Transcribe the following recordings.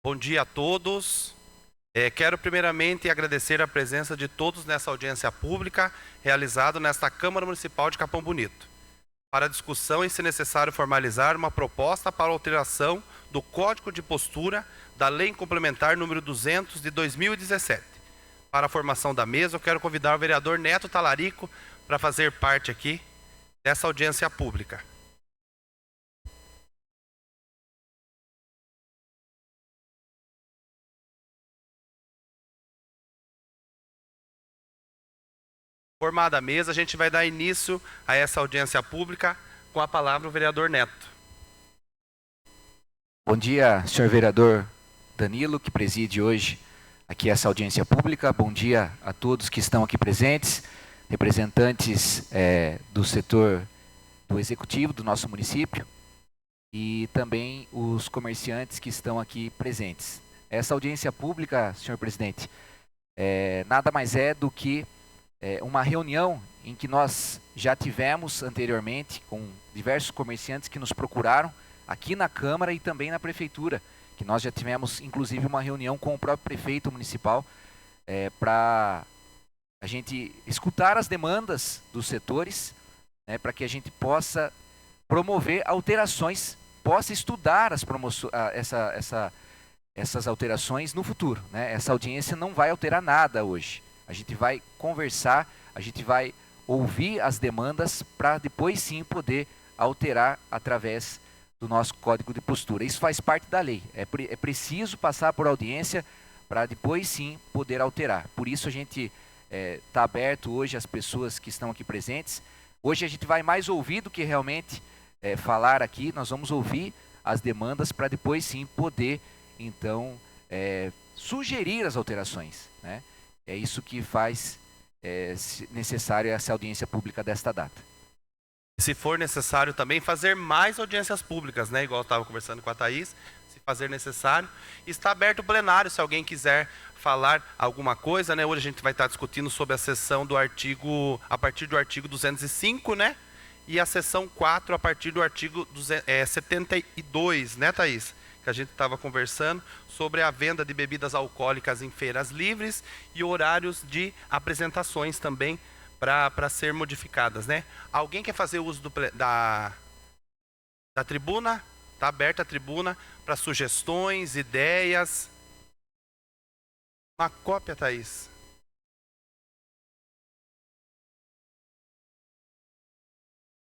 Bom dia a todos. Quero primeiramente agradecer a presença de todos nessa audiência pública realizada nesta Câmara Municipal de Capão Bonito, para discussão e, se necessário, formalizar uma proposta para alteração do Código de Postura da Lei Complementar número 200 de 2017. Para a formação da mesa, eu quero convidar o vereador Neto Talarico para fazer parte aqui dessa audiência pública. Formada a mesa, a gente vai dar início a essa audiência pública com a palavra o vereador Neto. Bom dia, senhor vereador Danilo, que preside hoje aqui essa audiência pública. Bom dia a todos que estão aqui presentes, representantes do setor do executivo do nosso município e também os comerciantes que estão aqui presentes. Essa audiência pública, senhor presidente, nada mais é do que uma reunião em que nós já tivemos anteriormente com diversos comerciantes que nos procuraram aqui na Câmara e também na Prefeitura, que nós já tivemos inclusive uma reunião com o próprio prefeito municipal para a gente escutar as demandas dos setores, para que a gente possa promover alterações, possa estudar essas alterações no futuro. Essa audiência não vai alterar nada hoje. A gente vai conversar, a gente vai ouvir as demandas para depois sim poder alterar através do nosso Código de Postura. Isso faz parte da lei. É preciso passar por audiência para depois sim poder alterar. Por isso a gente está aberto hoje às pessoas que estão aqui presentes. Hoje a gente vai mais ouvir do que realmente falar aqui. Nós vamos ouvir as demandas para depois sim poder, então, sugerir as alterações, É isso que faz necessário essa audiência pública desta data. Se for necessário também fazer mais audiências públicas, igual eu estava conversando com a Thaís, se fazer necessário. Está aberto o plenário, se alguém quiser falar alguma coisa, Hoje a gente vai estar discutindo sobre a sessão do artigo, a partir do artigo 205, E a sessão 4 a partir do artigo 72, Thaís? Que a gente estava conversando sobre a venda de bebidas alcoólicas em feiras livres e horários de apresentações também para ser modificadas, Alguém quer fazer uso da tribuna? Está aberta a tribuna para sugestões, ideias. Uma cópia, Thaís.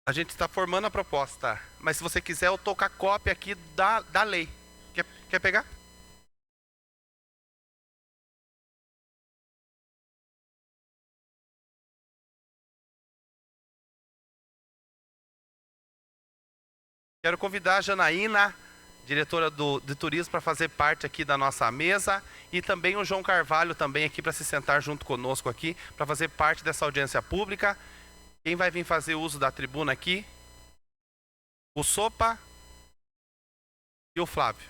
A gente está formando a proposta, mas se você quiser, eu estou com a cópia aqui da lei. Quer pegar? Quero convidar a Janaína, diretora de turismo, para fazer parte aqui da nossa mesa, e também o João Carvalho também aqui para se sentar junto conosco aqui, para fazer parte dessa audiência pública. Quem vai vir fazer uso da tribuna aqui? O Sopa e o Flávio.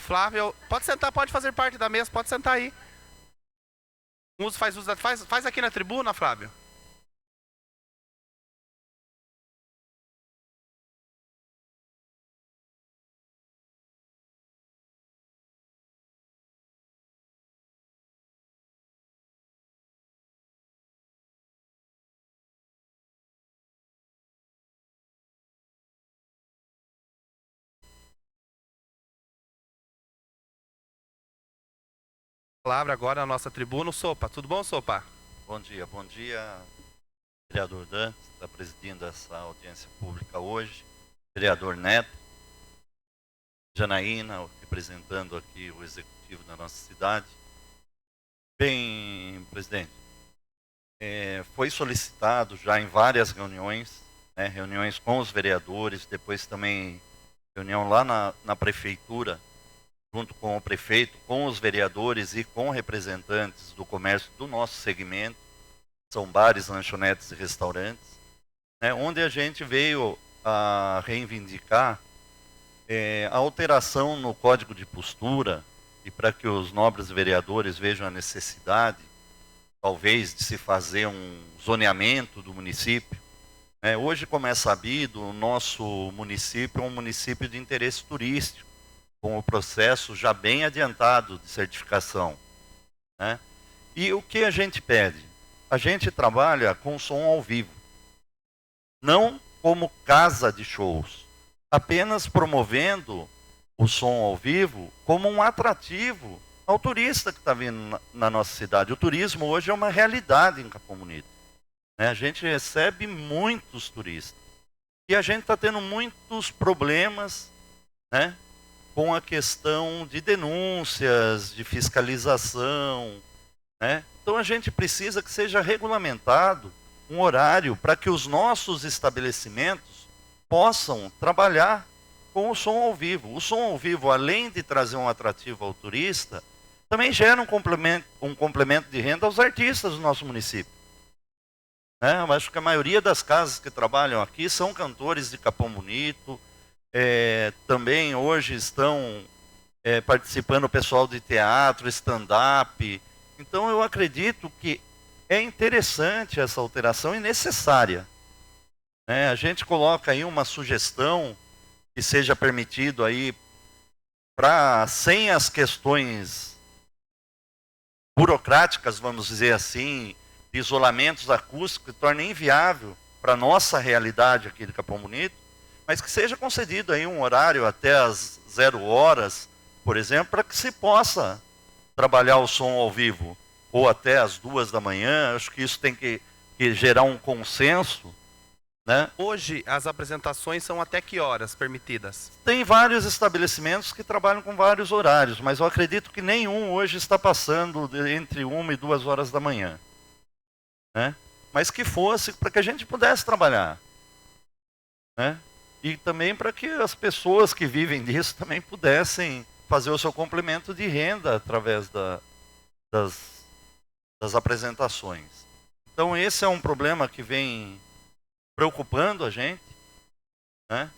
Flávio, pode sentar, pode fazer parte da mesa, pode sentar aí. Faz aqui na tribuna, Flávio. Palavra agora na nossa tribuna, o Sopa. Tudo bom, Sopa? Bom dia, vereador Dan, que está presidindo essa audiência pública hoje, vereador Neto, Janaína, representando aqui o executivo da nossa cidade. Bem, presidente, foi solicitado já em várias reuniões, reuniões com os vereadores, depois também reunião lá na prefeitura, junto com o prefeito, com os vereadores e com representantes do comércio do nosso segmento, são bares, lanchonetes e restaurantes, onde a gente veio a reivindicar a alteração no Código de Postura, e para que os nobres vereadores vejam a necessidade, talvez, de se fazer um zoneamento do município. Hoje, como é sabido, o nosso município é um município de interesse turístico, com o processo já bem adiantado de certificação, né? E o que a gente pede? A gente trabalha com som ao vivo, não como casa de shows, apenas promovendo o som ao vivo como um atrativo ao turista que está vindo na nossa cidade. O turismo hoje é uma realidade em Capão Bonito, né? A gente recebe muitos turistas e a gente está tendo muitos problemas, né, com a questão de denúncias, de fiscalização, né? Então a gente precisa que seja regulamentado um horário para que os nossos estabelecimentos possam trabalhar com o som ao vivo. O som ao vivo, além de trazer um atrativo ao turista, também gera um complemento de renda aos artistas do nosso município, né? Eu acho que a maioria das casas que trabalham aqui são cantores de Capão Bonito. Também hoje estão participando o pessoal de teatro, stand-up. Então eu acredito que é interessante essa alteração e necessária, né? A gente coloca aí uma sugestão que seja permitido aí sem as questões burocráticas, vamos dizer assim, de isolamentos acústicos que tornem inviável para a nossa realidade aqui de Capão Bonito, mas que seja concedido aí um horário até as 0 horas, por exemplo, para que se possa trabalhar o som ao vivo, ou até as 2 da manhã. Acho que isso tem que gerar um consenso, né? Hoje, as apresentações são até que horas permitidas? Tem vários estabelecimentos que trabalham com vários horários, mas eu acredito que nenhum hoje está passando entre 1 e 2 horas da manhã, né? Mas que fosse para que a gente pudesse trabalhar, né? E também para que as pessoas que vivem disso também pudessem fazer o seu complemento de renda através das apresentações. Então esse é um problema que vem preocupando a gente, né?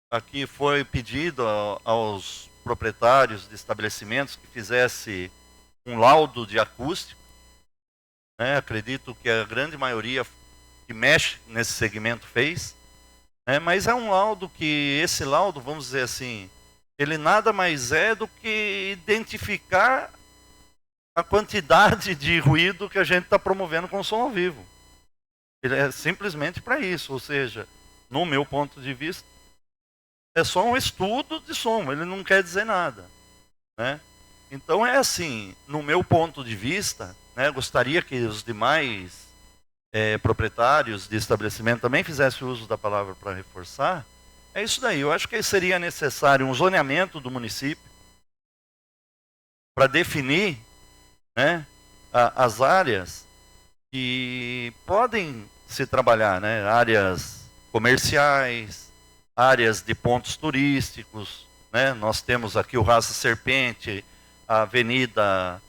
Aqui foi pedido aos proprietários de estabelecimentos que fizesse um laudo de acústica, né? Acredito que a grande maioria que mexe nesse segmento fez, né? Mas é um laudo que, esse laudo, vamos dizer assim, ele nada mais é do que identificar a quantidade de ruído que a gente está promovendo com o som ao vivo. Ele é simplesmente para isso, ou seja, no meu ponto de vista, é só um estudo de som, ele não quer dizer nada, né? Então é assim, no meu ponto de vista, né, gostaria que os demais proprietários de estabelecimento também fizessem uso da palavra para reforçar. É isso daí, eu acho que seria necessário um zoneamento do município para definir, né, as áreas que podem se trabalhar, né, áreas comerciais, áreas de pontos turísticos, né? Nós temos aqui o Raça Serpente, a Avenida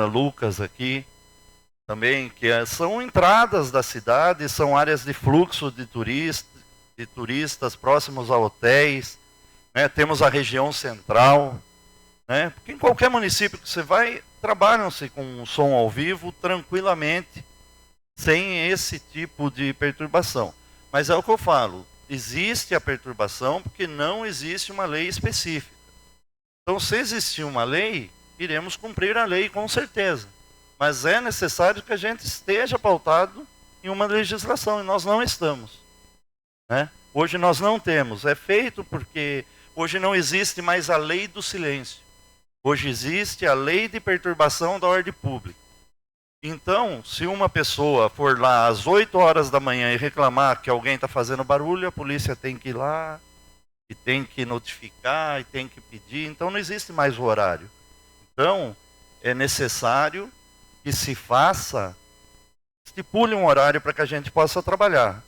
Lucas aqui, também, que são entradas da cidade, são áreas de fluxo de turistas próximos a hotéis, né? Temos a região central, né? Porque em qualquer município que você vai, trabalham-se com um som ao vivo tranquilamente, sem esse tipo de perturbação. Mas é o que eu falo, existe a perturbação porque não existe uma lei específica. Então, se existir uma lei, iremos cumprir a lei com certeza. Mas é necessário que a gente esteja pautado em uma legislação, e nós não estamos, né? Hoje nós não temos. É feito porque hoje não existe mais a lei do silêncio. Hoje existe a lei de perturbação da ordem pública. Então, se uma pessoa for lá às 8 horas da manhã e reclamar que alguém está fazendo barulho, a polícia tem que ir lá, e tem que notificar, e tem que pedir. Então não existe mais o horário. Então, é necessário que se estipule um horário para que a gente possa trabalhar.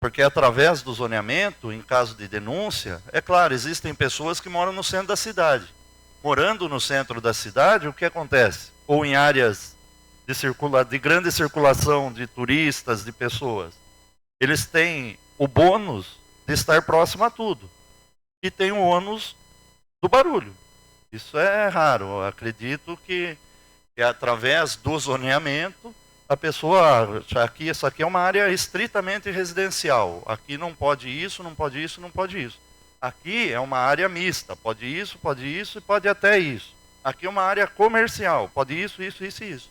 Porque através do zoneamento, em caso de denúncia, é claro, existem pessoas que moram no centro da cidade. Morando no centro da cidade, o que acontece? Ou em áreas de grande circulação de turistas, de pessoas, eles têm o bônus de estar próximo a tudo. E tem o ônus do barulho. Isso é raro. Eu acredito que através do zoneamento, a pessoa, isso aqui é uma área estritamente residencial. Aqui não pode isso, não pode isso, não pode isso. Aqui é uma área mista, pode isso e pode até isso. Aqui é uma área comercial, pode isso e isso.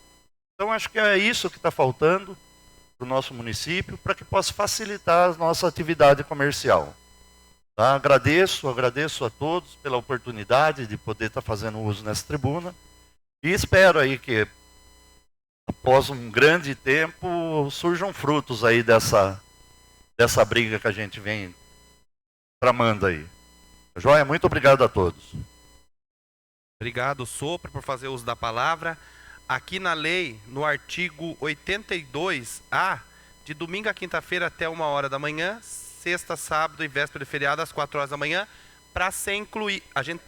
Então acho que é isso que está faltando para o nosso município, para que possa facilitar a nossa atividade comercial. Tá? Agradeço a todos pela oportunidade de poder estar fazendo uso nessa tribuna e espero aí que após um grande tempo surjam frutos aí dessa briga que a gente vem tramando aí. Joia, muito obrigado a todos. Obrigado, Sopra, por fazer uso da palavra. Aqui na lei, no artigo 82A, de domingo a quinta-feira até 1h da manhã, sexta, sábado e véspera de feriado às 4h da manhã, para ser incluir. A gente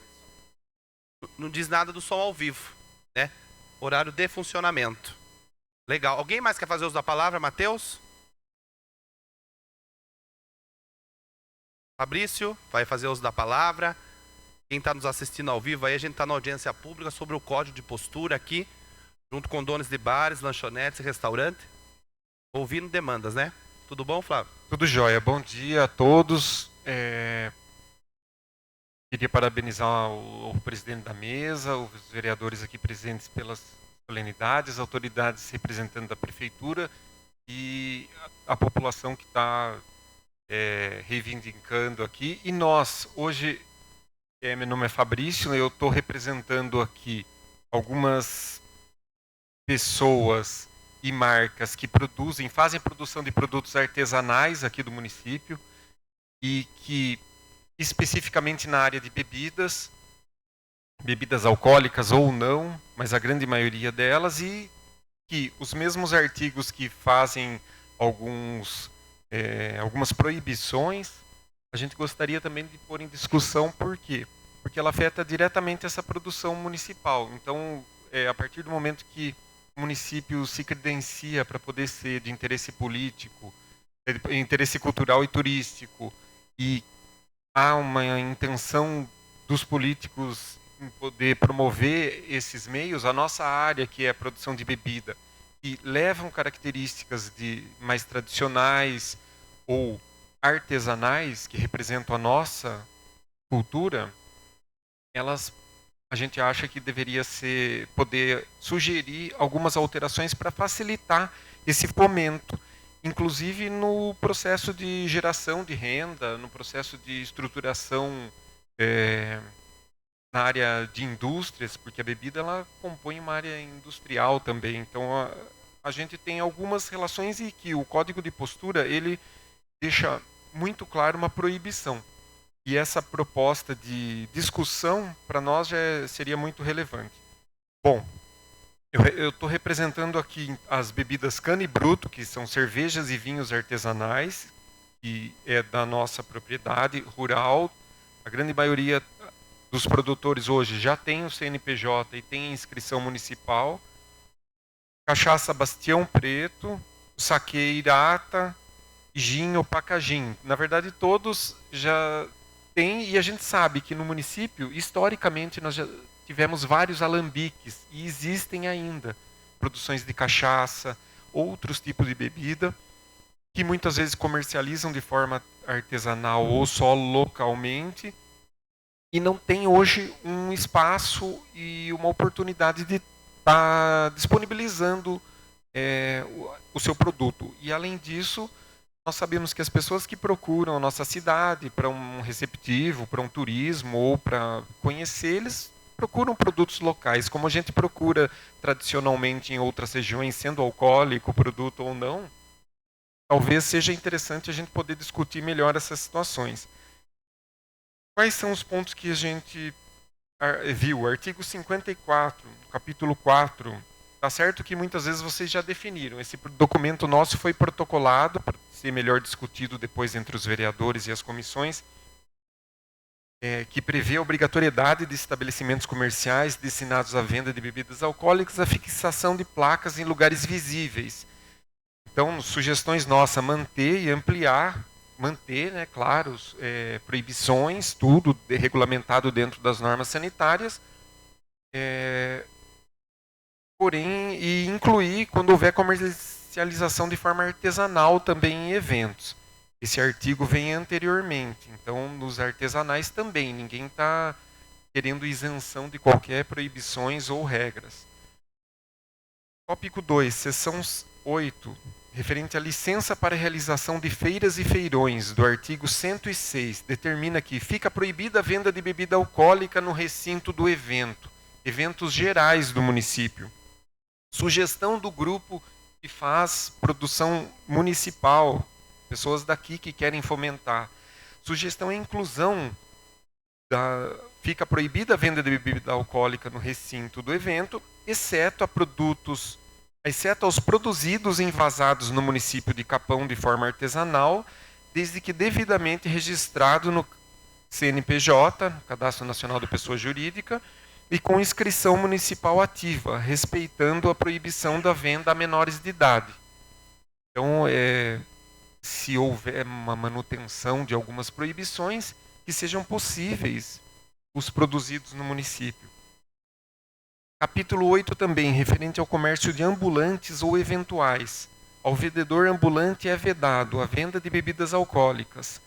não diz nada do som ao vivo, né? Horário de funcionamento. Legal. Alguém mais quer fazer uso da palavra, Matheus? Fabrício, vai fazer uso da palavra. Quem está nos assistindo ao vivo aí, a gente está na audiência pública sobre o código de postura aqui, junto com donos de bares, lanchonetes e restaurantes, ouvindo demandas, né? Tudo bom, Flávio? Tudo jóia. Bom dia a todos. Queria parabenizar o presidente da mesa, os vereadores aqui presentes pelas solenidades, as autoridades representantes da prefeitura e a população que está reivindicando aqui. E nós, hoje, meu nome é Fabrício, eu estou representando aqui algumas pessoas e marcas que fazem produção de produtos artesanais aqui do município e que especificamente na área de bebidas alcoólicas ou não, mas a grande maioria delas, e que os mesmos artigos que fazem algumas proibições, a gente gostaria também de pôr em discussão. Por quê? Porque ela afeta diretamente essa produção municipal. Então, a partir do momento que o município se credencia para poder ser de interesse político, interesse cultural e turístico, e há uma intenção dos políticos em poder promover esses meios, a nossa área, que é a produção de bebida, que levam características mais tradicionais ou artesanais, que representam a nossa cultura, a gente acha que deveria poder sugerir algumas alterações para facilitar esse fomento, inclusive no processo de geração de renda, no processo de estruturação na área de indústrias, porque a bebida ela compõe uma área industrial também. Então a gente tem algumas relações e que o Código de Postura ele deixa muito claro uma proibição. E essa proposta de discussão, para nós, já seria muito relevante. Bom, eu estou representando aqui as bebidas Cana e Bruto, que são cervejas e vinhos artesanais, que é da nossa propriedade rural. A grande maioria dos produtores hoje já tem o CNPJ e tem a inscrição municipal. Cachaça Bastião Preto, Saquê Irata, Gin ou Pacagim. Na verdade, todos já têm, e a gente sabe que no município, historicamente, nós já tivemos vários alambiques, e existem ainda produções de cachaça, outros tipos de bebida, que muitas vezes comercializam de forma artesanal ou só localmente, e não tem hoje um espaço e uma oportunidade de estar disponibilizando o seu produto. E além disso, nós sabemos que as pessoas que procuram a nossa cidade para um receptivo, para um turismo ou para conhecer, eles procuram produtos locais, como a gente procura tradicionalmente em outras regiões, sendo alcoólico o produto ou não. Talvez seja interessante a gente poder discutir melhor essas situações. Quais são os pontos que a gente viu? Artigo 54, capítulo 4. Tá certo que muitas vezes vocês já definiram. Esse documento nosso foi protocolado para ser melhor discutido depois entre os vereadores e as comissões, que prevê a obrigatoriedade de estabelecimentos comerciais destinados à venda de bebidas alcoólicas, a fixação de placas em lugares visíveis. Então, sugestões nossas, manter e ampliar, né, claro, proibições, tudo regulamentado dentro das normas sanitárias, porém, e incluir, quando houver comercialização de forma artesanal também em eventos. Esse artigo vem anteriormente, então nos artesanais também, ninguém está querendo isenção de qualquer proibições ou regras. Tópico 2, seção 8, referente à licença para realização de feiras e feirões, do artigo 106, determina que fica proibida a venda de bebida alcoólica no recinto do evento, eventos gerais do município. Sugestão do grupo que faz produção municipal, pessoas daqui que querem fomentar. Sugestão é inclusão fica proibida a venda de bebida alcoólica no recinto do evento, exceto aos produzidos e envasados no município de Capão de forma artesanal, desde que devidamente registrado no CNPJ, Cadastro Nacional de Pessoa Jurídica, e com inscrição municipal ativa, respeitando a proibição da venda a menores de idade. Então, se houver uma manutenção de algumas proibições, que sejam possíveis os produzidos no município. Capítulo 8 também, referente ao comércio de ambulantes ou eventuais. Ao vendedor ambulante é vedado a venda de bebidas alcoólicas.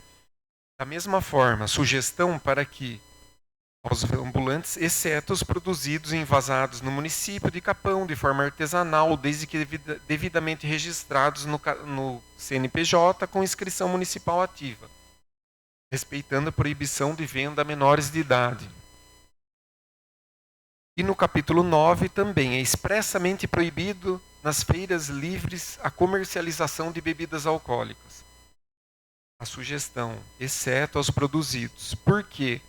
Da mesma forma, sugestão para que aos ambulantes, exceto os produzidos e envasados no município de Capão, de forma artesanal, desde que devidamente registrados no CNPJ com inscrição municipal ativa, respeitando a proibição de venda a menores de idade. E no capítulo 9 também é expressamente proibido nas feiras livres a comercialização de bebidas alcoólicas. A sugestão, exceto aos produzidos. Por quê?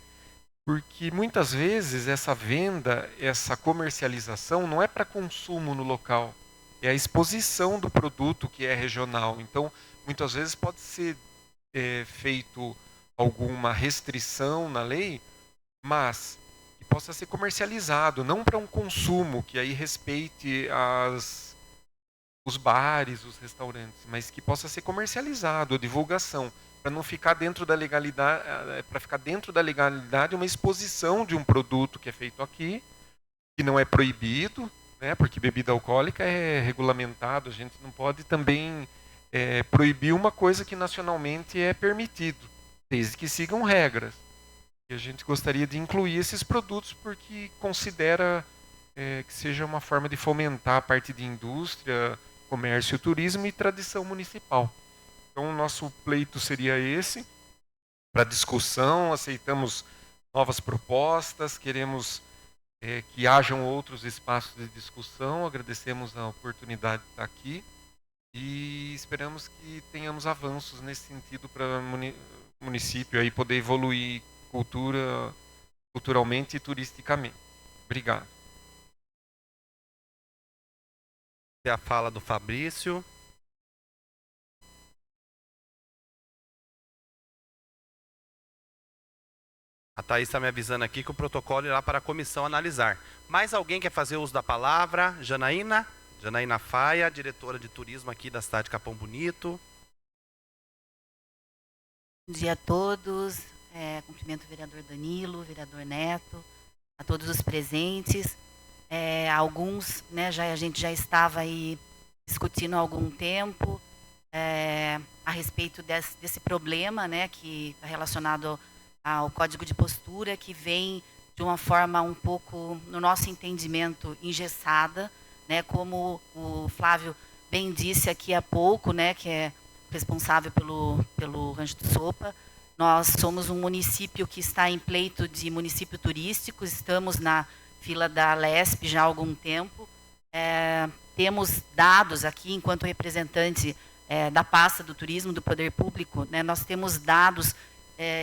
Porque muitas vezes essa venda, essa comercialização não é para consumo no local, é a exposição do produto que é regional. Então, muitas vezes pode ser feito alguma restrição na lei, mas que possa ser comercializado, não para um consumo que aí respeite os bares, os restaurantes, mas que possa ser comercializado, a divulgação, para não ficar dentro da legalidade, para ficar dentro da legalidade uma exposição de um produto que é feito aqui, que não é proibido, né, porque bebida alcoólica é regulamentado, a gente não pode também proibir uma coisa que nacionalmente é permitido, desde que sigam regras. E a gente gostaria de incluir esses produtos porque considera que seja uma forma de fomentar a parte de indústria, comércio, turismo e tradição municipal. Então, o nosso pleito seria esse, para discussão, aceitamos novas propostas, queremos que hajam outros espaços de discussão, agradecemos a oportunidade de estar aqui e esperamos que tenhamos avanços nesse sentido para o município aí poder evoluir culturalmente e turisticamente. Obrigado. A fala do Fabrício. A Thaís está me avisando aqui que o protocolo irá para a comissão analisar. Mais alguém quer fazer uso da palavra? Janaína? Janaína Faia, diretora de turismo aqui da cidade de Capão Bonito. Bom dia a todos. Cumprimento o vereador Danilo, o vereador Neto, a todos os presentes. Alguns, né, a gente já estava aí discutindo há algum tempo a respeito desse problema, né, que está relacionado ao Código de Postura, que vem de uma forma um pouco, no nosso entendimento, engessada, né, como o Flávio bem disse aqui há pouco, né, que é responsável pelo Rancho do Sopa. Nós somos um município que está em pleito de município turístico, estamos na fila da LESP já há algum tempo. Temos dados aqui, enquanto representante da pasta do turismo, do poder público, né, nós temos dados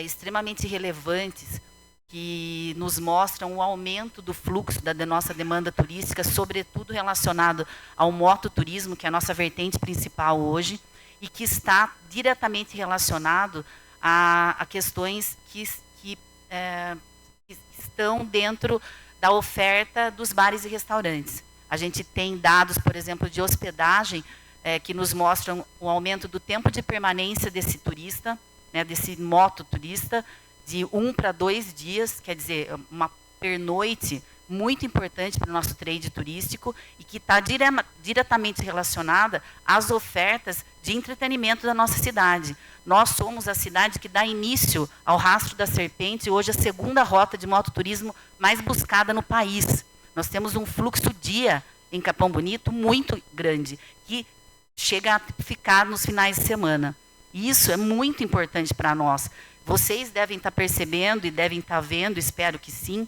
extremamente relevantes que nos mostram o aumento do fluxo da nossa demanda turística, sobretudo relacionado ao mototurismo, que é a nossa vertente principal hoje, e que está diretamente relacionado a questões que estão dentro da oferta dos bares e restaurantes. A gente tem dados, por exemplo, de hospedagem, que nos mostram o aumento do tempo de permanência desse turista, né, desse mototurista, de 1 para 2 dias, quer dizer, uma pernoite, muito importante para o nosso trade turístico e que está diretamente relacionada às ofertas de entretenimento da nossa cidade. Nós somos a cidade que dá início ao Rastro da Serpente, hoje a segunda rota de mototurismo mais buscada no país. Nós temos um fluxo dia em Capão Bonito muito grande, que chega a ficar nos finais de semana. E isso é muito importante para nós. Vocês devem estar percebendo e devem estar vendo, espero que sim,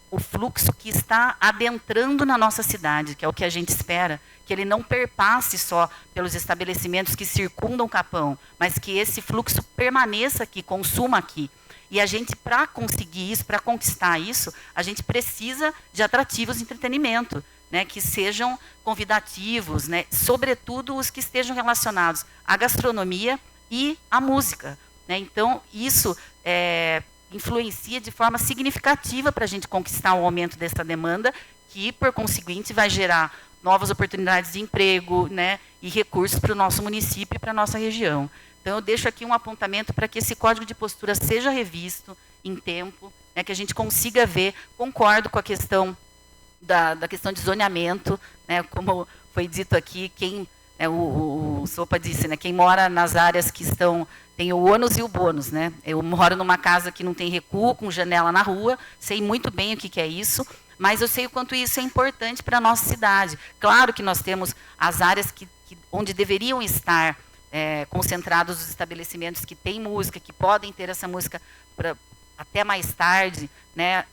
o fluxo que está adentrando na nossa cidade, que é o que a gente espera, que ele não perpasse só pelos estabelecimentos que circundam Capão, mas que esse fluxo permaneça aqui, consuma aqui. E a gente, para conseguir isso, para conquistar isso, a gente precisa de atrativos de entretenimento, né, que sejam convidativos, né, sobretudo os que estejam relacionados à gastronomia e à música. Né? Então, isso influencia de forma significativa para a gente conquistar o aumento dessa demanda, que, por conseguinte, vai gerar novas oportunidades de emprego, né, e recursos para o nosso município e para a nossa região. Então, eu deixo aqui um apontamento para que esse código de postura seja revisto em tempo, né, que a gente consiga ver. Concordo com a questão da questão de zoneamento, né, como foi dito aqui, o Sopa disse, né, quem mora nas áreas que tem o ônus e o bônus. Né? Eu moro numa casa que não tem recuo, com janela na rua, sei muito bem o que é isso, mas eu sei o quanto isso é importante para a nossa cidade. Claro que nós temos as áreas onde deveriam estar concentrados os estabelecimentos que têm música, que podem ter essa música até mais tarde. Né?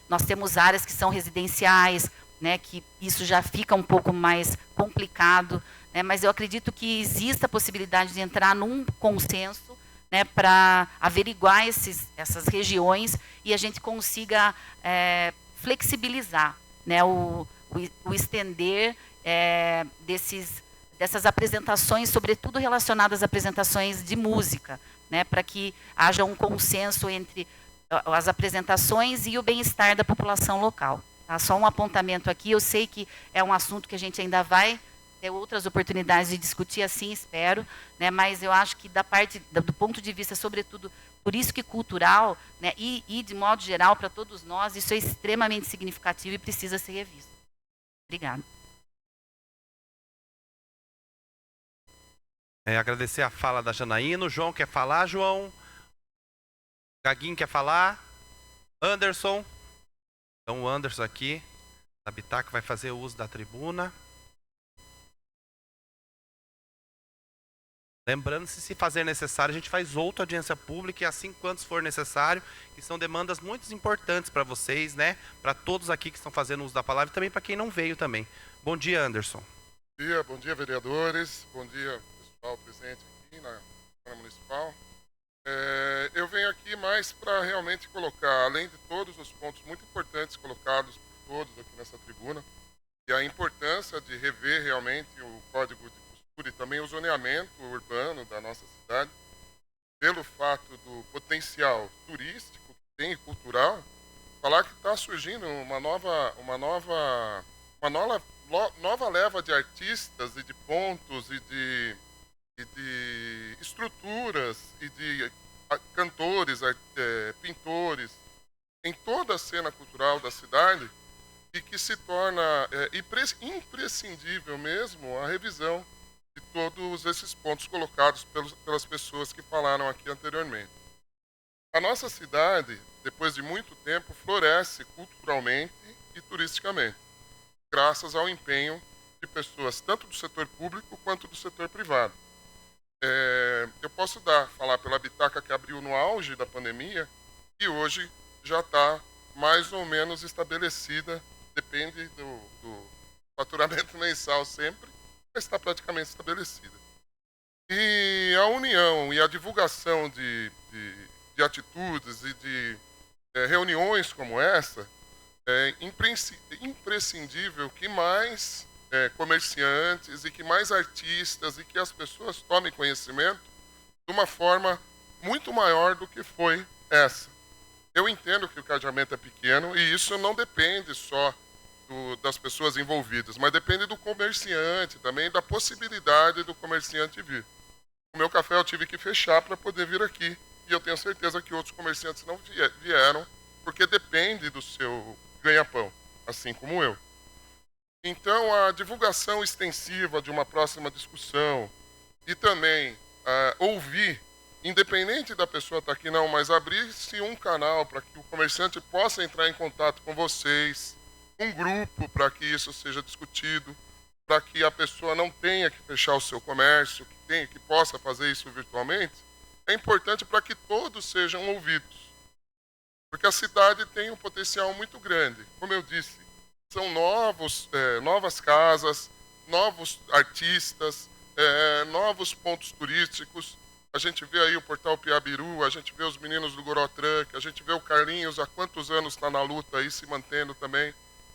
Nós temos áreas que são residenciais, né, que isso já fica um pouco mais complicado, né, mas eu acredito que exista a possibilidade de entrar num consenso, né, para averiguar essas regiões e a gente consiga flexibilizar, né, o estender dessas apresentações, sobretudo relacionadas às apresentações de música, né, para que haja um consenso entre as apresentações e o bem-estar da população local. Tá? Só um apontamento aqui, eu sei que é um assunto que a gente ainda vai ter outras oportunidades de discutir, assim espero, né, mas eu acho que do ponto de vista, sobretudo, por isso que cultural, né, e de modo geral, para todos nós, isso é extremamente significativo e precisa ser revisto. Obrigada. Agradecer a fala da Janaína. O João quer falar, João? Gaguinho quer falar? Anderson? Então o Anderson aqui, da Bitaca, vai fazer o uso da tribuna. Lembrando, se fazer necessário, a gente faz outra audiência pública, e assim quantos for necessário, que são demandas muito importantes para vocês, né? Para todos aqui que estão fazendo uso da palavra, e também para quem não veio também. Bom dia, Anderson. Bom dia, vereadores. Bom dia, pessoal presente aqui na Câmara Municipal. Eu venho aqui mais para realmente colocar, além de todos os pontos muito importantes colocados por todos aqui nessa tribuna, e a importância de rever realmente o Código de Postura e também o zoneamento urbano da nossa cidade, pelo fato do potencial turístico que tem e cultural, falar que está surgindo uma nova leva de artistas e de pontos e de estruturas e de cantores, pintores, em toda a cena cultural da cidade, e que se torna imprescindível mesmo a revisão de todos esses pontos colocados pelas pessoas que falaram aqui anteriormente. A nossa cidade, depois de muito tempo, floresce culturalmente e turisticamente, graças ao empenho de pessoas tanto do setor público quanto do setor privado. Eu posso falar pela Bitaca, que abriu no auge da pandemia e hoje já está mais ou menos estabelecida, depende do faturamento mensal sempre, mas está praticamente estabelecida. E a união e a divulgação de atitudes e de reuniões como essa é imprescindível que mais comerciantes e que mais artistas e que as pessoas tomem conhecimento de uma forma muito maior do que foi essa. Eu entendo que o cadeamento é pequeno e isso não depende só das pessoas envolvidas, mas depende do comerciante também, da possibilidade do comerciante vir. O meu café eu tive que fechar para poder vir aqui e eu tenho certeza que outros comerciantes não vieram porque depende do seu ganha-pão, assim como eu. Então, a divulgação extensiva de uma próxima discussão e também ouvir, independente da pessoa estar aqui não, mas abrir-se um canal para que o comerciante possa entrar em contato com vocês, um grupo para que isso seja discutido, para que a pessoa não tenha que fechar o seu comércio, que possa fazer isso virtualmente, é importante para que todos sejam ouvidos. Porque a cidade tem um potencial muito grande. Como eu disse, são novas casas, novos artistas, novos pontos turísticos. A gente vê aí o Portal Piabiru, a gente vê os meninos do Goró Truck, a gente vê o Carlinhos, há quantos anos está na luta aí, se mantendo também.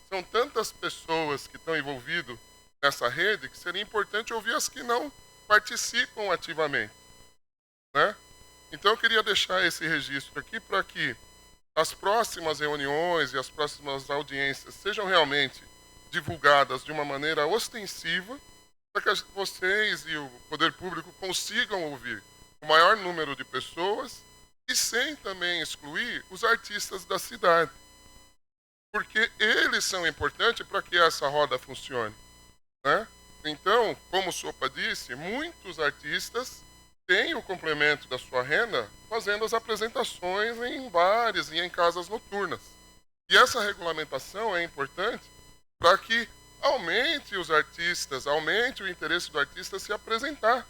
São tantas pessoas que estão envolvidas nessa rede que seria importante ouvir as que não participam ativamente, né? Então eu queria deixar esse registro aqui para que as próximas reuniões e as próximas audiências sejam realmente divulgadas de uma maneira ostensiva, para que vocês e o poder público consigam ouvir o maior número de pessoas e sem também excluir os artistas da cidade. Porque eles são importantes para que essa roda funcione, né? Então, como o Sopa disse, muitos artistas têm o complemento da sua renda fazendo as apresentações em bares e em casas noturnas. E essa regulamentação é importante para que aumente os artistas, aumente o interesse do artista se apresentar,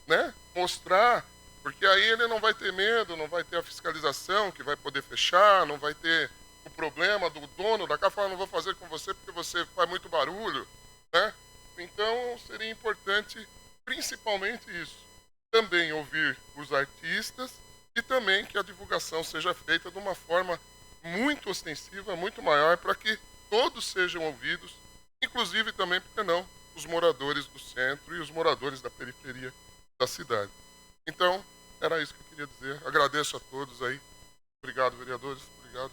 né? Mostrar, porque aí ele não vai ter medo, não vai ter a fiscalização que vai poder fechar, não vai ter o problema do dono da casa falar, não vou fazer com você porque você faz muito barulho, né? Então seria importante principalmente isso, também ouvir os artistas e também que a divulgação seja feita de uma forma muito ostensiva, muito maior, para que todos sejam ouvidos, inclusive também, por que não, os moradores do centro e os moradores da periferia da cidade. Então, era isso que eu queria dizer. Agradeço a todos aí. Obrigado, vereadores. Obrigado.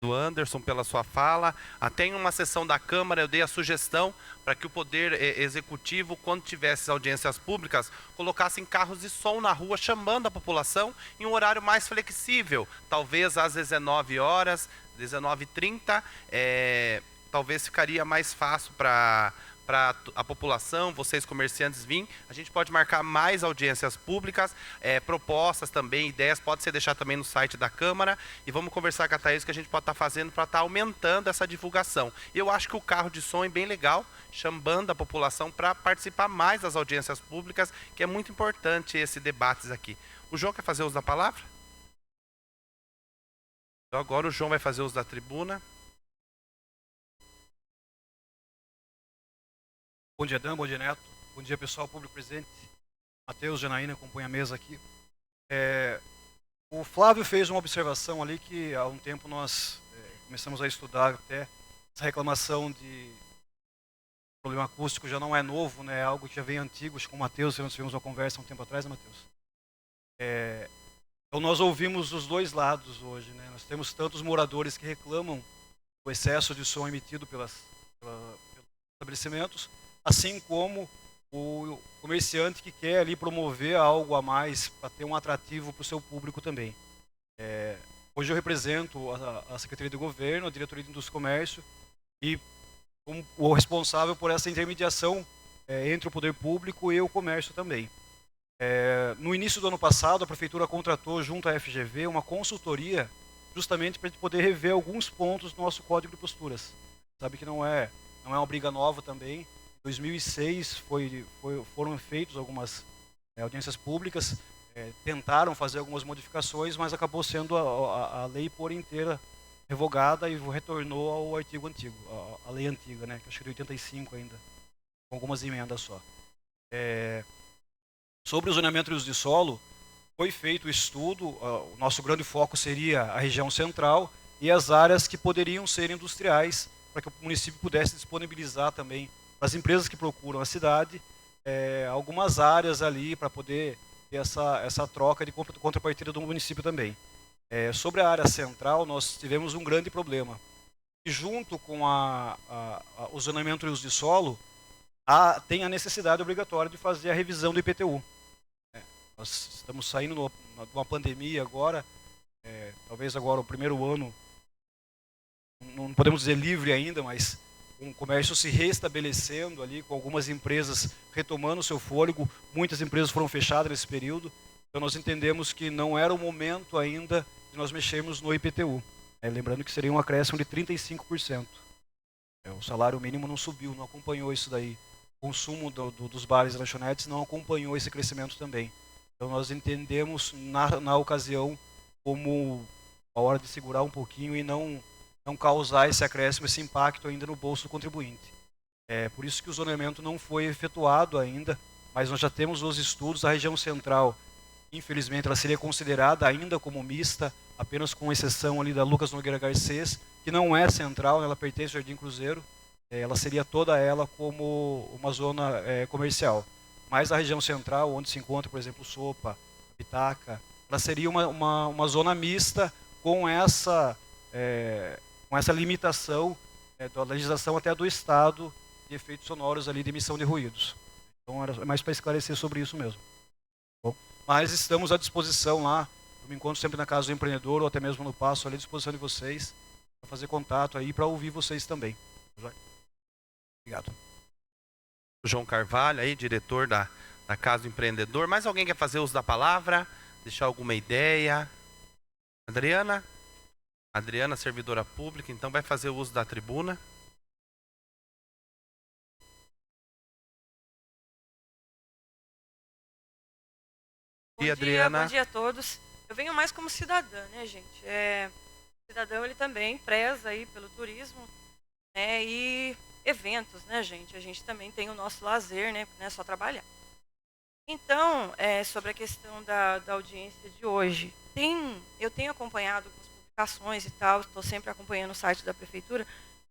Do Anderson pela sua fala. Até em uma sessão da Câmara eu dei a sugestão para que o Poder Executivo, quando tivesse audiências públicas, colocassem carros de som na rua chamando a população em um horário mais flexível, talvez às 19 horas, 19h30, talvez ficaria mais fácil para a população, vocês comerciantes virem. A gente pode marcar mais audiências públicas, propostas também, ideias, pode ser deixar também no site da Câmara, e vamos conversar com a Thaís que a gente pode estar fazendo para estar aumentando essa divulgação. Eu acho que o carro de som é bem legal, chamando a população para participar mais das audiências públicas, que é muito importante esse debate aqui. O João quer fazer uso da palavra? Então agora o João vai fazer uso da tribuna. Bom dia, Dan, bom dia, Neto. Bom dia, pessoal, público presente. Matheus, Janaína, compõe a mesa aqui. O Flávio fez uma observação ali que há um tempo nós começamos a estudar até. Essa reclamação de problema acústico já não é novo, né? É algo que já vem antigo. Acho que com o Matheus, nós tivemos uma conversa um tempo atrás, né, Matheus? Então nós ouvimos os dois lados hoje, né? Nós temos tantos moradores que reclamam do excesso de som emitido pelos estabelecimentos, assim como o comerciante que quer ali promover algo a mais para ter um atrativo para o seu público também. Hoje eu represento a Secretaria de Governo, a Diretoria de Indústria e Comércio, e como o responsável por essa intermediação entre o poder público e o comércio também. No início do ano passado, a Prefeitura contratou junto à FGV uma consultoria justamente para a gente poder rever alguns pontos do nosso Código de Posturas. Sabe que não é uma briga nova também. Em 2006 foram feitas algumas audiências públicas, tentaram fazer algumas modificações, mas acabou sendo a lei por inteira revogada e retornou ao artigo antigo, a lei antiga, né, que acho que é de 85 ainda, com algumas emendas só. Sobre o zoneamento de uso de solo, foi feito o estudo, o nosso grande foco seria a região central e as áreas que poderiam ser industriais, para que o município pudesse disponibilizar também para as empresas que procuram a cidade, algumas áreas ali para poder ter essa troca de contrapartida do município também. Sobre a área central, nós tivemos um grande problema. E junto com o zoneamento de uso de solo, tem a necessidade obrigatória de fazer a revisão do IPTU. Nós estamos saindo de uma pandemia agora, talvez agora o primeiro ano, não podemos dizer livre ainda, mas um comércio se restabelecendo ali, com algumas empresas retomando o seu fôlego, muitas empresas foram fechadas nesse período, então nós entendemos que não era o momento ainda de nós mexermos no IPTU. Lembrando que seria um acréscimo de 35%. O salário mínimo não subiu, não acompanhou isso daí. O consumo dos bares e lanchonetes não acompanhou esse crescimento também. Então nós entendemos na ocasião como a hora de segurar um pouquinho e não causar esse acréscimo, esse impacto ainda no bolso do contribuinte. Por isso que o zoneamento não foi efetuado ainda, mas nós já temos os estudos. A região central, infelizmente, ela seria considerada ainda como mista, apenas com exceção ali da Lucas Nogueira Garcês, que não é central, ela pertence ao Jardim Cruzeiro, ela seria toda ela como uma zona comercial. Mas a região central, onde se encontra, por exemplo, Sopa, Bitaca, ela seria uma zona mista com essa limitação da legislação até do Estado de efeitos sonoros ali de emissão de ruídos. Então era mais para esclarecer sobre isso mesmo. Bom, mas estamos à disposição lá. Eu me encontro sempre na casa do empreendedor ou até mesmo no passo ali à disposição de vocês para fazer contato aí, para ouvir vocês também. Obrigado. O João Carvalho aí, diretor da Casa do Empreendedor. Mais alguém quer fazer uso da palavra? Deixar alguma ideia? Adriana? Adriana, servidora pública, então vai fazer o uso da tribuna. Adriana. Bom dia a todos. Eu venho mais como cidadã, né, gente? O cidadão, ele também preza aí pelo turismo, né, e eventos, né, gente? A gente também tem o nosso lazer, né? Não é só trabalhar. Então, sobre a questão da audiência de hoje, eu tenho acompanhado algumas publicações e tal, estou sempre acompanhando o site da prefeitura.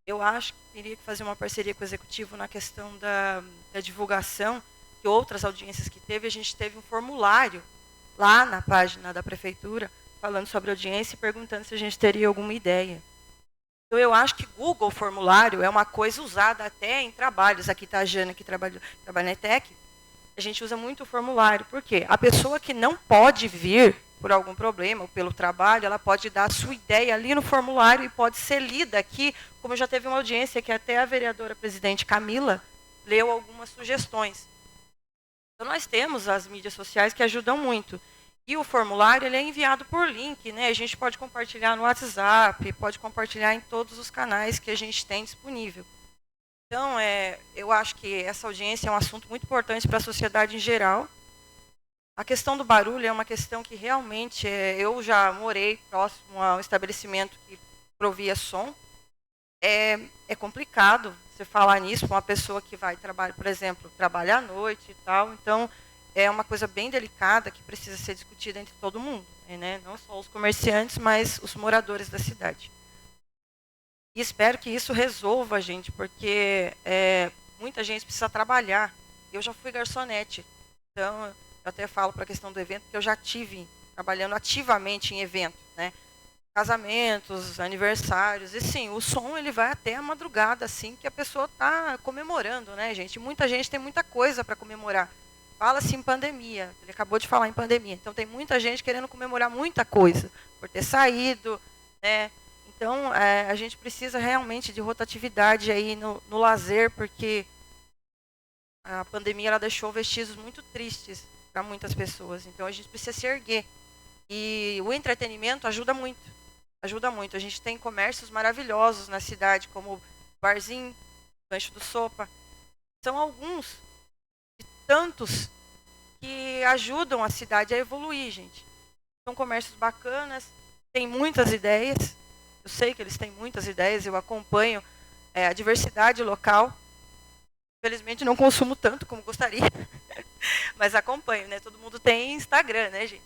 Eu acho que teria que fazer uma parceria com o executivo na questão da divulgação, que outras audiências que teve, a gente teve um formulário lá na página da prefeitura, falando sobre audiência e perguntando se a gente teria alguma ideia. Então, eu acho que Google Formulário é uma coisa usada até em trabalhos. Aqui está a Jana, que trabalha na ETEC. A gente usa muito o formulário. Por quê? A pessoa que não pode vir por algum problema ou pelo trabalho, ela pode dar a sua ideia ali no formulário e pode ser lida aqui, como já teve uma audiência que até a vereadora presidente Camila leu algumas sugestões. Então, nós temos as mídias sociais que ajudam muito. E o formulário ele é enviado por link, né? A gente pode compartilhar no WhatsApp, pode compartilhar em todos os canais que a gente tem disponível. Então, eu acho que essa audiência é um assunto muito importante para a sociedade em geral. A questão do barulho é uma questão que realmente, eu já morei próximo a um estabelecimento que provia som. É complicado você falar nisso para uma pessoa que vai trabalhar, por exemplo, trabalhar à noite e tal. Então, é uma coisa bem delicada que precisa ser discutida entre todo mundo, né? Não só os comerciantes, mas os moradores da cidade. E espero que isso resolva, gente, porque muita gente precisa trabalhar. Eu já fui garçonete, então eu até falo para a questão do evento, que eu já tive trabalhando ativamente em eventos, né? Casamentos, aniversários, e sim, o som ele vai até a madrugada, assim, que a pessoa está comemorando, né, gente? Muita gente tem muita coisa para comemorar. Fala-se em pandemia, ele acabou de falar em pandemia, então tem muita gente querendo comemorar muita coisa, por ter saído, né? Então, a gente precisa realmente de rotatividade aí no lazer, porque a pandemia ela deixou vestígios muito tristes para muitas pessoas. Então, a gente precisa se erguer. E o entretenimento ajuda muito. Ajuda muito. A gente tem comércios maravilhosos na cidade, como o Barzinho, Gancho do Sopa. São alguns de tantos que ajudam a cidade a evoluir, gente. São comércios bacanas, tem muitas ideias. Eu sei que eles têm muitas ideias, eu acompanho a diversidade local. Infelizmente, não consumo tanto como gostaria, mas acompanho, né? Todo mundo tem Instagram, né, gente?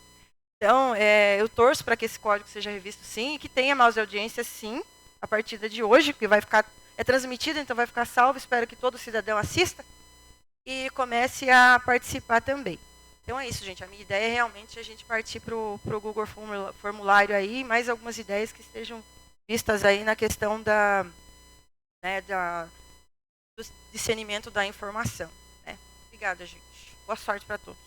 Então, eu torço para que esse código seja revisto, sim, e que tenha mais audiência, sim, a partir de hoje, que vai ficar, transmitido, então vai ficar salvo. Espero que todo cidadão assista e comece a participar também. Então é isso, gente. A minha ideia é realmente a gente partir para o Google Formulário aí, mais algumas ideias que estejam vistas aí na questão do discernimento da informação. Né? Obrigada, gente. Boa sorte para todos.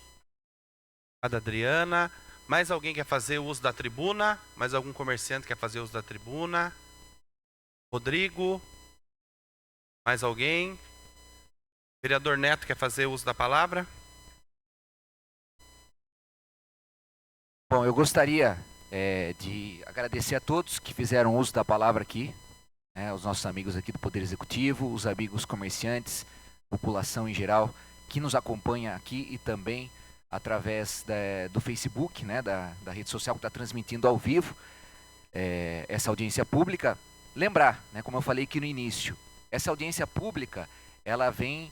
Obrigada, Adriana. Mais alguém quer fazer uso da tribuna? Mais algum comerciante quer fazer uso da tribuna? Rodrigo? Mais alguém? Vereador Neto quer fazer uso da palavra? Bom, eu gostaria de agradecer a todos que fizeram uso da palavra aqui, né, os nossos amigos aqui do Poder Executivo, os amigos comerciantes, população em geral, que nos acompanha aqui e também através do Facebook, né, da rede social que está transmitindo ao vivo essa audiência pública. Lembrar, né, como eu falei aqui no início, essa audiência pública, ela vem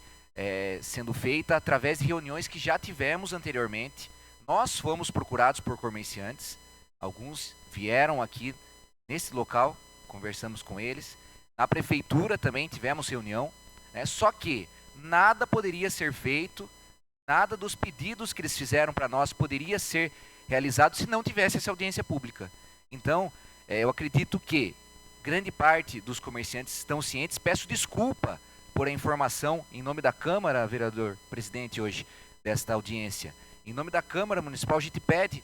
sendo feita através de reuniões que já tivemos anteriormente. Nós fomos procurados por comerciantes, alguns vieram aqui nesse local, conversamos com eles. Na prefeitura também tivemos reunião, né? Só que nada poderia ser feito, nada dos pedidos que eles fizeram para nós poderia ser realizado se não tivesse essa audiência pública. Então, eu acredito que grande parte dos comerciantes estão cientes. Peço desculpa por a informação em nome da Câmara, vereador presidente, hoje, desta audiência. Em nome da Câmara Municipal, a gente pede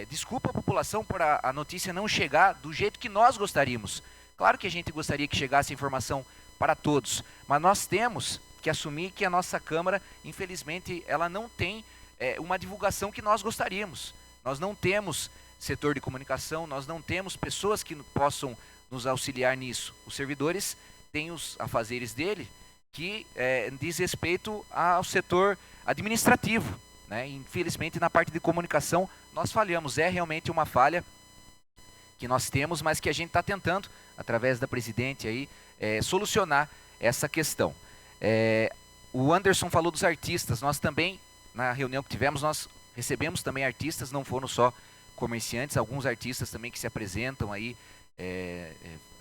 desculpa à população por a notícia não chegar do jeito que nós gostaríamos. Claro que a gente gostaria que chegasse a informação para todos, mas nós temos que assumir que a nossa Câmara, infelizmente, ela não tem uma divulgação que nós gostaríamos. Nós não temos setor de comunicação, nós não temos pessoas que possam nos auxiliar nisso. Os servidores têm os afazeres dele que diz respeito ao setor administrativo. Né? Infelizmente, na parte de comunicação, nós falhamos. É realmente uma falha que nós temos, mas que a gente está tentando, através da presidente, aí, solucionar essa questão. O Anderson falou dos artistas. Nós também, na reunião que tivemos, nós recebemos também artistas, não foram só comerciantes, alguns artistas também que se apresentam aí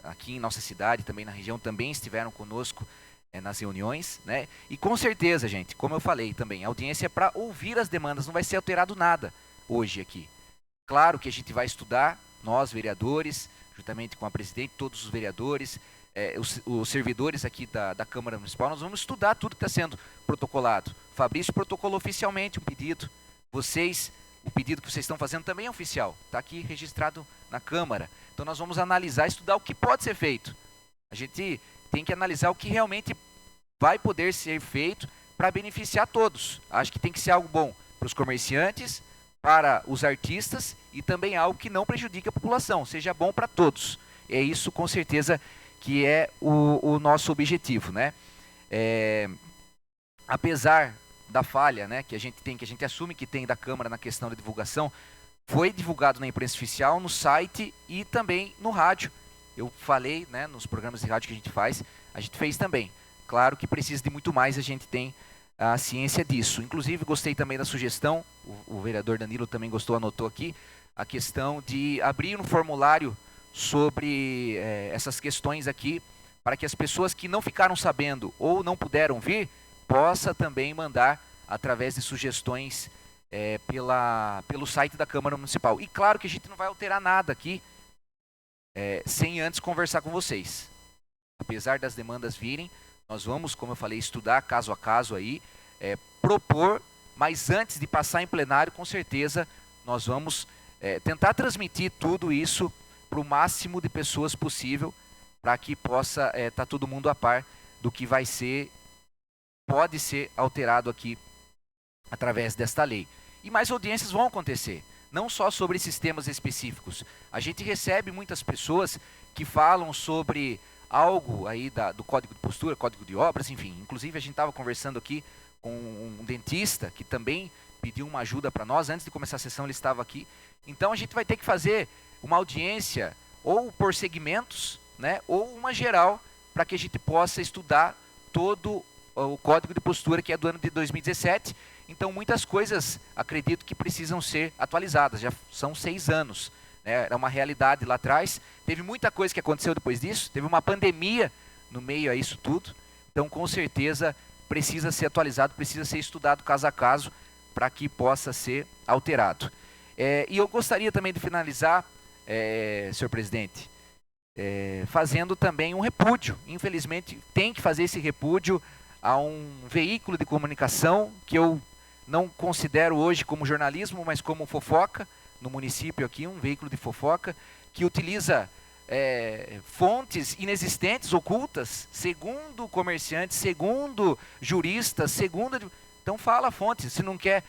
aqui em nossa cidade, também na região, também estiveram conosco nas reuniões, né? E com certeza, gente, como eu falei também, a audiência é para ouvir as demandas, não vai ser alterado nada hoje aqui. Claro que a gente vai estudar, nós vereadores, juntamente com a presidente, todos os vereadores, os servidores aqui da Câmara Municipal, nós vamos estudar tudo que está sendo protocolado. Fabrício protocolou oficialmente um pedido, o pedido que vocês estão fazendo também é oficial, está aqui registrado na Câmara. Então nós vamos analisar, estudar o que pode ser feito. A gente tem que analisar o que realmente vai poder ser feito para beneficiar todos. Acho que tem que ser algo bom para os comerciantes, para os artistas e também algo que não prejudique a população, seja bom para todos. É isso, com certeza, que é o nosso objetivo, né? Apesar da falha, né, que a gente assume que tem da Câmara na questão da divulgação, foi divulgado na imprensa oficial, no site e também no rádio. Eu falei, né, nos programas de rádio que a gente fez também. Claro que precisa de muito mais, a gente tem a ciência disso. Inclusive, gostei também da sugestão, o vereador Danilo também gostou, anotou aqui, a questão de abrir um formulário sobre essas questões aqui, para que as pessoas que não ficaram sabendo ou não puderam vir, possa também mandar através de sugestões pelo site da Câmara Municipal. E claro que a gente não vai alterar nada aqui, sem antes conversar com vocês. Apesar das demandas virem, nós vamos, como eu falei, estudar caso a caso aí, propor, mas antes de passar em plenário, com certeza, nós vamos tentar transmitir tudo isso para o máximo de pessoas possível, para que possa estar todo mundo a par do que pode ser alterado aqui através desta lei. E mais audiências vão acontecer, não só sobre esses temas específicos. A gente recebe muitas pessoas que falam sobre algo aí do Código de Postura, Código de Obras, enfim. Inclusive, a gente estava conversando aqui com um dentista que também pediu uma ajuda para nós. Antes de começar a sessão, ele estava aqui. Então, a gente vai ter que fazer uma audiência ou por segmentos, né, ou uma geral, para que a gente possa estudar todo o Código de Postura, que é do ano de 2017. Então, muitas coisas, acredito que precisam ser atualizadas. Já são 6 anos. Né? Era uma realidade lá atrás. Teve muita coisa que aconteceu depois disso. Teve uma pandemia no meio a isso tudo. Então, com certeza, precisa ser atualizado, precisa ser estudado caso a caso, para que possa ser alterado. E eu gostaria também de finalizar, senhor presidente, fazendo também um repúdio. Infelizmente, tem que fazer esse repúdio a um veículo de comunicação que eu não considero hoje como jornalismo, mas como fofoca, no município aqui, um veículo de fofoca, que utiliza fontes inexistentes, ocultas, segundo comerciantes, segundo juristas, segundo... Então fala a fonte, se não quer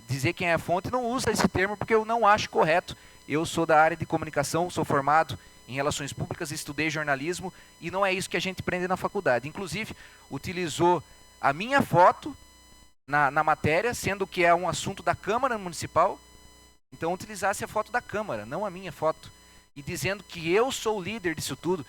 dizer quem é a fonte, não usa esse termo, porque eu não acho correto. Eu sou da área de comunicação, sou formado em relações públicas, estudei jornalismo, e não é isso que a gente aprende na faculdade. Inclusive, utilizou a minha foto na matéria, sendo que é um assunto da Câmara Municipal, então utilizasse a foto da Câmara, não a minha foto, e dizendo que eu sou o líder disso tudo.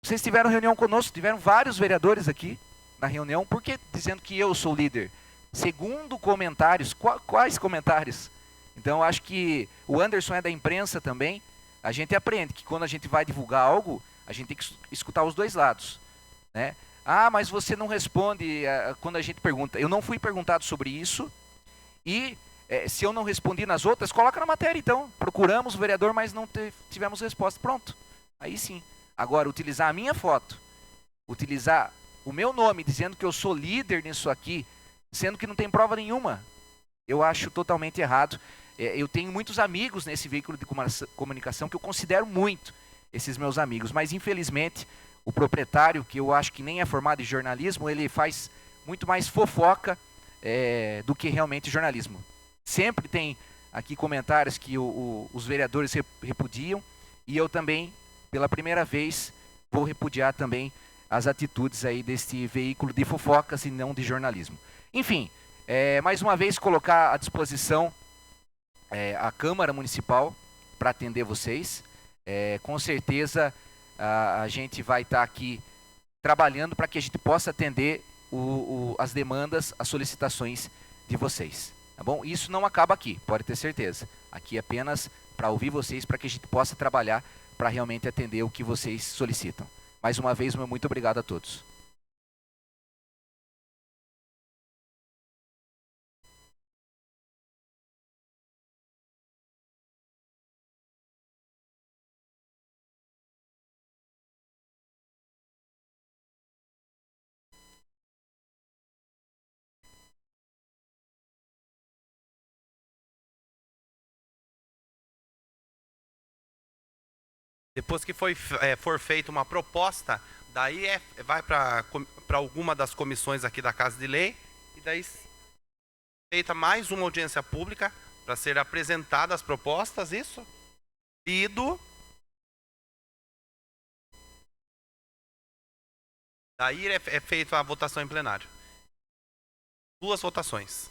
Vocês tiveram reunião conosco, tiveram vários vereadores aqui na reunião, por que dizendo que eu sou o líder? Segundo comentários, quais comentários? Então, eu acho que o Anderson é da imprensa também. A gente aprende que quando a gente vai divulgar algo, a gente tem que escutar os dois lados, né? Ah, mas você não responde quando a gente pergunta. Eu não fui perguntado sobre isso e se eu não respondi nas outras, coloca na matéria então. Procuramos o vereador, mas não tivemos resposta. Pronto, aí sim. Agora, utilizar a minha foto, utilizar o meu nome, dizendo que eu sou líder nisso aqui, sendo que não tem prova nenhuma, eu acho totalmente errado. Eu tenho muitos amigos nesse veículo de comunicação que eu considero muito esses meus amigos, mas infelizmente o proprietário, que eu acho que nem é formado em jornalismo, ele faz muito mais fofoca do que realmente jornalismo. Sempre tem aqui comentários que os vereadores repudiam, e eu também, pela primeira vez, vou repudiar também as atitudes aí deste veículo de fofocas e não de jornalismo. Enfim, mais uma vez colocar à disposição a Câmara Municipal para atender vocês. Com certeza a gente vai estar aqui trabalhando para que a gente possa atender as demandas, as solicitações de vocês. Tá bom? Isso não acaba aqui, pode ter certeza. Aqui é apenas para ouvir vocês, para que a gente possa trabalhar para realmente atender o que vocês solicitam. Mais uma vez, meu muito obrigado a todos. Depois que for feita uma proposta, daí vai para alguma das comissões aqui da Casa de Lei, e daí feita mais uma audiência pública para ser apresentadas as propostas, isso? Lido. Daí é feita a votação em plenário. 2 votações.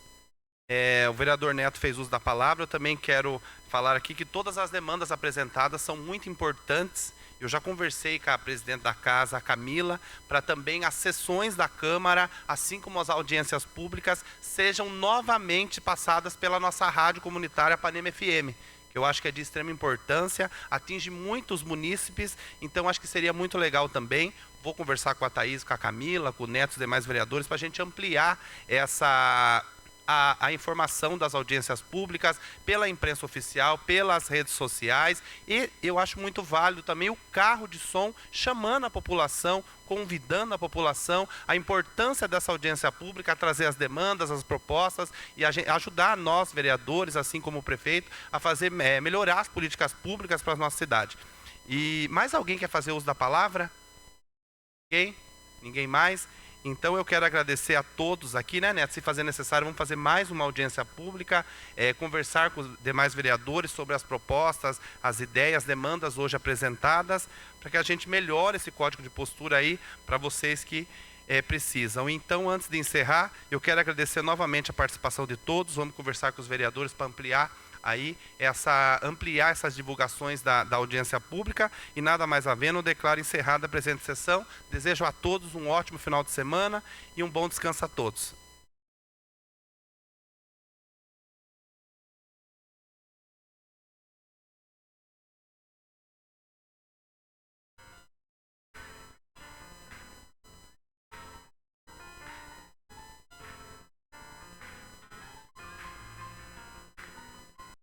O vereador Neto fez uso da palavra. Eu também quero falar aqui que todas as demandas apresentadas são muito importantes. Eu já conversei com a presidente da casa, a Camila, para também as sessões da Câmara, assim como as audiências públicas, sejam novamente passadas pela nossa rádio comunitária Panema FM, que eu acho que é de extrema importância, atinge muitos munícipes, então acho que seria muito legal também. Vou conversar com a Thaís, com a Camila, com o Neto e os demais vereadores, para a gente ampliar a informação das audiências públicas pela imprensa oficial, pelas redes sociais, e eu acho muito válido também o carro de som chamando a população, convidando a população, a importância dessa audiência pública, a trazer as demandas, as propostas e ajudar nós, vereadores, assim como o prefeito, a fazer melhorar as políticas públicas para a nossa cidade. E mais alguém quer fazer uso da palavra? Ninguém? Ninguém mais? Então eu quero agradecer a todos aqui, né, Neto? Se fazer necessário, vamos fazer mais uma audiência pública, conversar com os demais vereadores sobre as propostas, as ideias, demandas hoje apresentadas, para que a gente melhore esse código de postura aí para vocês que precisam. Então, antes de encerrar, eu quero agradecer novamente a participação de todos. Vamos conversar com os vereadores para ampliar essas divulgações da audiência pública, e nada mais havendo, declaro encerrada a presente sessão. Desejo a todos um ótimo final de semana e um bom descanso a todos.